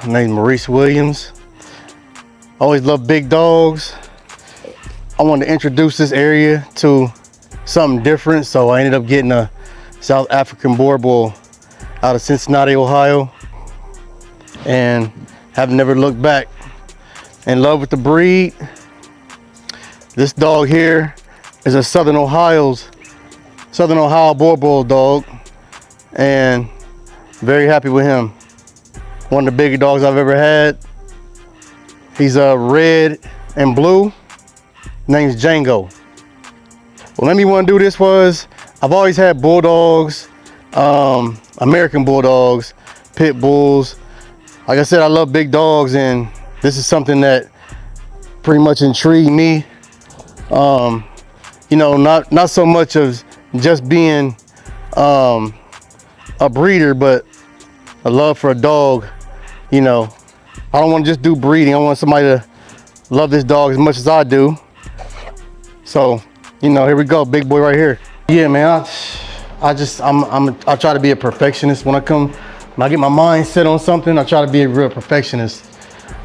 My name's Maurice Williams. Always loved big dogs. I wanted to introduce this area to something different, so I ended up getting a South African boerboel out of Cincinnati, Ohio, and have never looked back. In love with the breed. This dog here is a Southern Ohio boerboel dog, and very happy with him. One of the biggest dogs I've ever had. He's red and blue. Name's Django. What made me want to do this was I've always had bulldogs, American bulldogs, pit bulls. Like I said, I love big dogs, and this is something that pretty much intrigued me. You know, not so much of just being a breeder, but a love for a dog. You know, I don't want to just do breeding. I want somebody to love this dog as much as I do. So, you know, here we go, big boy right here. Yeah, man, I try to be a perfectionist when I get my mind set on something. I try to be a real perfectionist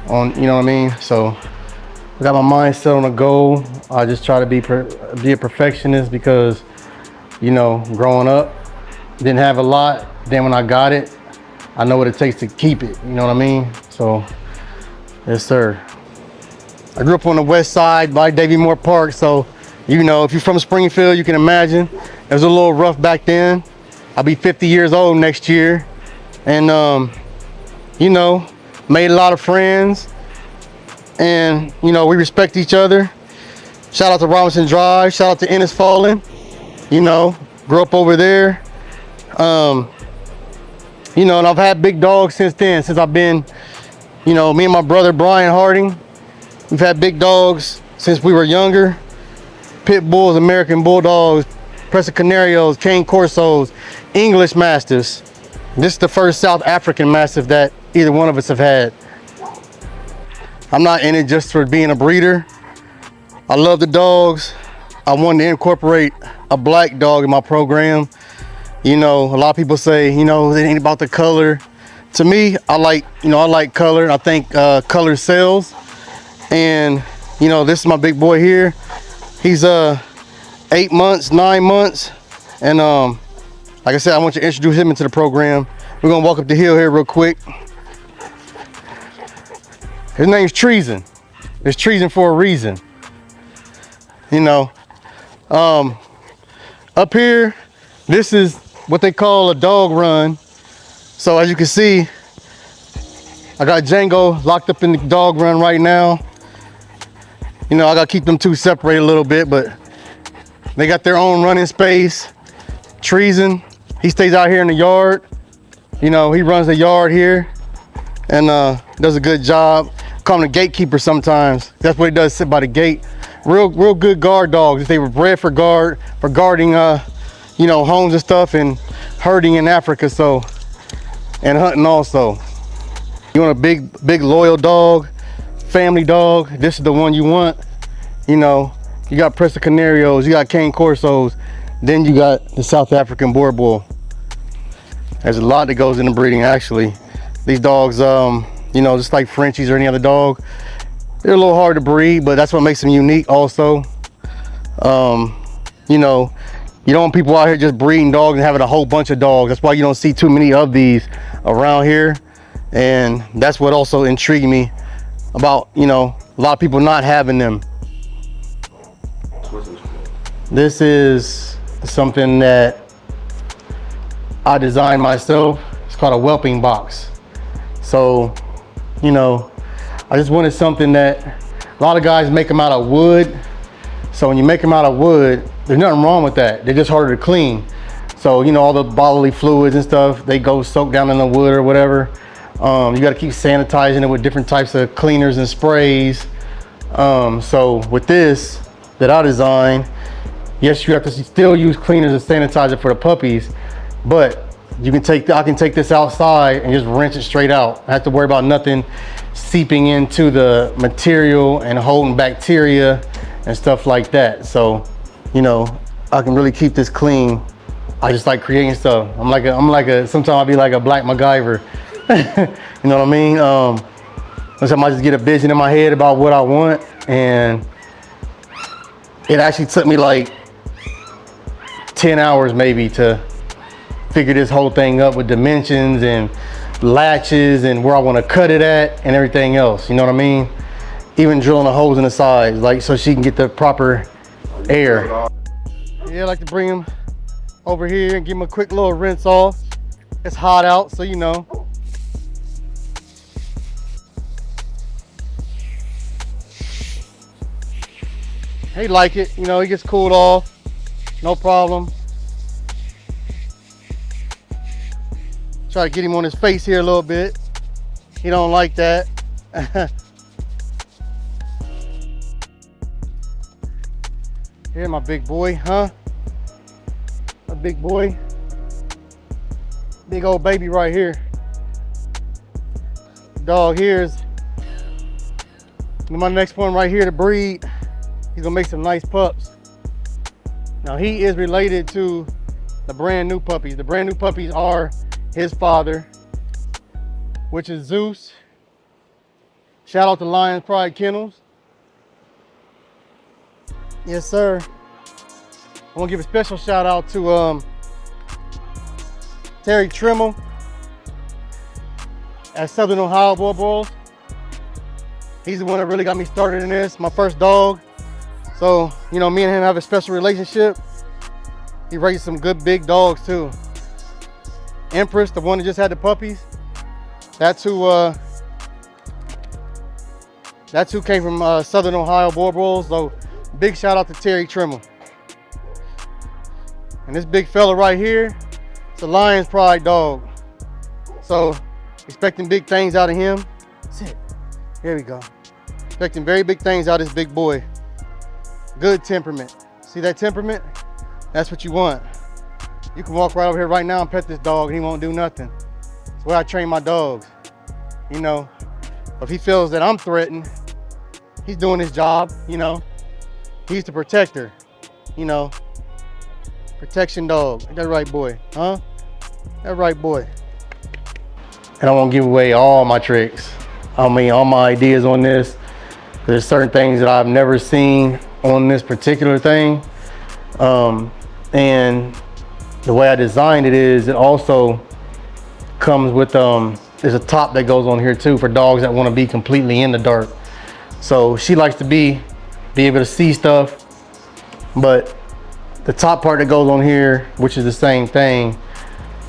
on, you know what I mean? So I got my mind set on a goal. I just try to be a perfectionist because, you know, growing up, didn't have a lot. Then when I got it, I know what it takes to keep it, you know what I mean? So, yes sir. I grew up on the west side by Davie Moore Park, so, you know, if you're from Springfield, you can imagine. It was a little rough back then. I'll be 50 years old next year. And, you know, made a lot of friends. And, you know, we respect each other. Shout out to Robinson Drive, shout out to Ennis Fallen. You know, grew up over there. You know, and I've had big dogs since then, since I've been, you know, me and my brother Brian Harding, we've had big dogs since we were younger. Pit bulls, American bulldogs, Presa Canarios, Cane Corsos, English Mastiffs. This is the first South African Mastiff that either one of us have had. I'm not in it just for being a breeder. I love the dogs. I wanted to incorporate a black dog in my program. You know, a lot of people say, you know, it ain't about the color. To me, I like color. I think color sells. And, you know, this is my big boy here. He's 8 months, 9 months. And like I said, I want you to introduce him into the program. We're gonna walk up the hill here real quick. His name's Treason. It's Treason for a reason. You know, up here, this is what they call a dog run. So as you can see, I got Django locked up in the dog run right now. You know, I gotta keep them two separated a little bit, but they got their own running space. Treason, he stays out here in the yard. You know, he runs the yard here and does a good job. Call him the gatekeeper sometimes. That's what he does, sit by the gate. Real good guard dogs. They were bred for guarding you know, homes and stuff and herding in Africa, so, and hunting also. You want a big loyal dog, family dog, this is the one you want. You know, you got Presa Canarios, you got Cane Corsos, then you got the South African boerboel. There's a lot that goes into breeding actually. These dogs, you know, just like Frenchies or any other dog, they're a little hard to breed, but that's what makes them unique also. You know, you don't want people out here just breeding dogs and having a whole bunch of dogs. That's why you don't see too many of these around here. And that's what also intrigued me about, you know, a lot of people not having them. This is something that I designed myself. It's called a whelping box. So, you know, I just wanted something that a lot of guys make them out of wood. So when you make them out of wood, there's nothing wrong with that. They're just harder to clean. So, you know, all the bodily fluids and stuff, they go soak down in the wood or whatever. You got to keep sanitizing it with different types of cleaners and sprays. So with this that I designed, yes, you have to still use cleaners and sanitizer for the puppies, but I can take this outside and just rinse it straight out. I have to worry about nothing seeping into the material and holding bacteria and stuff like that. So, you know, I can really keep this clean. I just like creating stuff. Sometimes I'll be like a black MacGyver. You know what I mean? Sometimes I just get a vision in my head about what I want, and it actually took me like 10 hours maybe to figure this whole thing up with dimensions and latches and where I want to cut it at and everything else. You know what I mean? Even drilling the holes in the sides, like so she can get the proper air. Yeah, I like to bring him over here and give him a quick little rinse off. It's hot out, so you know. He like it, you know, he gets cooled off, no problem. Try to get him on his face here a little bit. He don't like that. Here, my big boy, huh? A big boy. Big old baby right here. Dog here is my next one right here to breed. He's gonna make some nice pups. Now he is related to the brand new puppies. The brand new puppies are his father, which is Zeus. Shout out to Lions Pride Kennels. Yes, sir. I want to give a special shout out to Terry Trimmel at Southern Ohio Boerboel. He's the one that really got me started in this, my first dog. So, you know, me and him have a special relationship. He raised some good big dogs too. Empress, the one that just had the puppies, that's who came from Southern Ohio Boerboel. So big shout out to Terry Trimmel. And this big fella right here, it's a Lions Pride dog. So expecting big things out of him. Sit. Here we go. Expecting very big things out of this big boy. Good temperament. See that temperament? That's what you want. You can walk right over here right now and pet this dog and he won't do nothing. That's why I train my dogs. You know, if he feels that I'm threatened, he's doing his job, you know. He's the protector, you know. Protection dog. Ain't that right, boy? Huh? That right, boy. And I won't give away all my tricks. I mean, all my ideas on this. There's certain things that I've never seen on this particular thing. And the way I designed it is it also comes with, there's a top that goes on here too for dogs that want to be completely in the dark. So she likes to be able to see stuff, but the top part that goes on here, which is the same thing,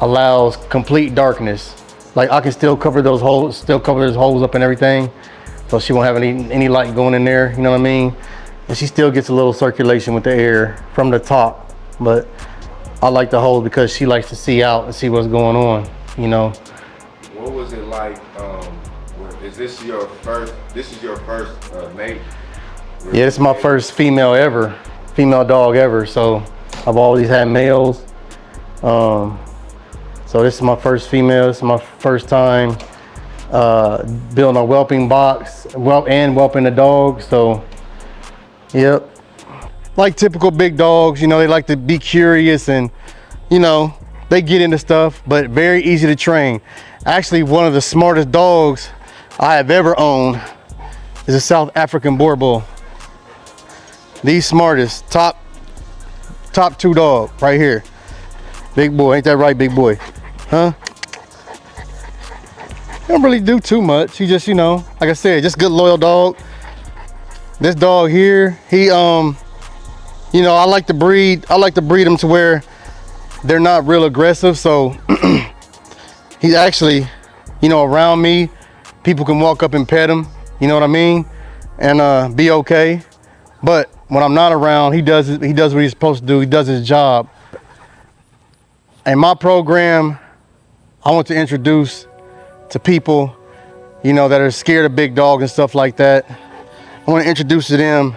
allows complete darkness. Like I can still cover those holes, up and everything. So she won't have any light going in there, you know what I mean? And she still gets a little circulation with the air from the top. But I like the holes because she likes to see out and see what's going on, you know? What was it like, is this your first, mate? Yeah, it's my first female dog ever. So I've always had males. So this is my first female. This is my first time building a whelping box and whelping a dog. So, yep. Like typical big dogs, you know, they like to be curious and, you know, they get into stuff, but very easy to train. Actually, one of the smartest dogs I have ever owned is a South African boerboel. The smartest, top two dog right here. Big boy, ain't that right, big boy? Huh? He don't really do too much. He just, you know, like I said, just good loyal dog. This dog here, he, you know, I like to breed them to where they're not real aggressive. So he's actually, you know, around me, people can walk up and pet him, you know what I mean? And be okay. But when I'm not around, he does what he's supposed to do. He does his job. In my program, I want to introduce to people, you know, that are scared of big dogs and stuff like that. I want to introduce to them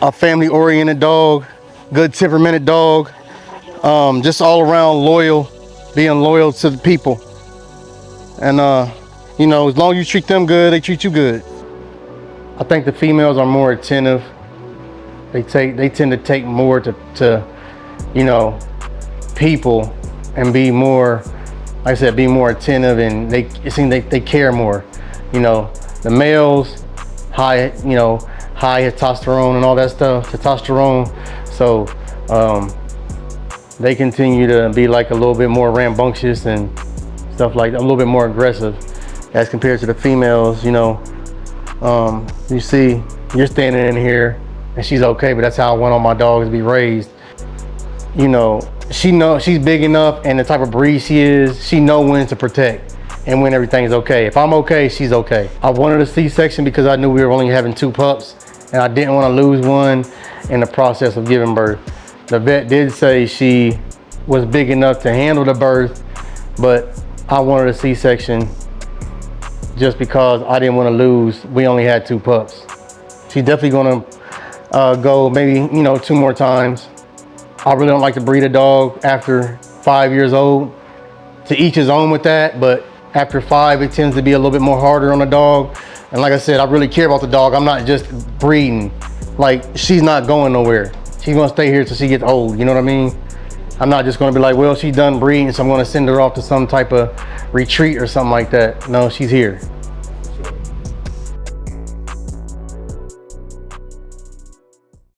a family-oriented dog, good temperamented dog, just all around loyal, being loyal to the people. And you know, as long as you treat them good, they treat you good. I think the females are more attentive. They tend to take more to you know, people and be more like I said, be more attentive, and it seems they care more. You know, the males, high testosterone and all that stuff, testosterone. So they continue to be like a little bit more rambunctious and stuff like that, a little bit more aggressive as compared to the females. You know, you see, you're standing in here and she's okay, but that's how I want all my dogs to be raised. You know, she's big enough, and the type of breed she is, she know when to protect and when everything's okay. If I'm okay, she's okay. I wanted a C-section because I knew we were only having 2 pups, and I didn't want to lose one in the process of giving birth. The vet did say she was big enough to handle the birth, but I wanted a C-section just because I didn't want to lose. We only had 2 pups. She's definitely gonna go maybe, you know, 2 more times. I really don't like to breed a dog after 5 years old. To each his own with that, but after 5, it tends to be a little bit more harder on the dog. And like I said, I really care about the dog. I'm not just breeding. Like, she's not going nowhere. She's gonna stay here till she gets old, you know what I mean? I'm not just gonna be like, well, she's done breeding, so I'm gonna send her off to some type of retreat or something like that. No, she's here.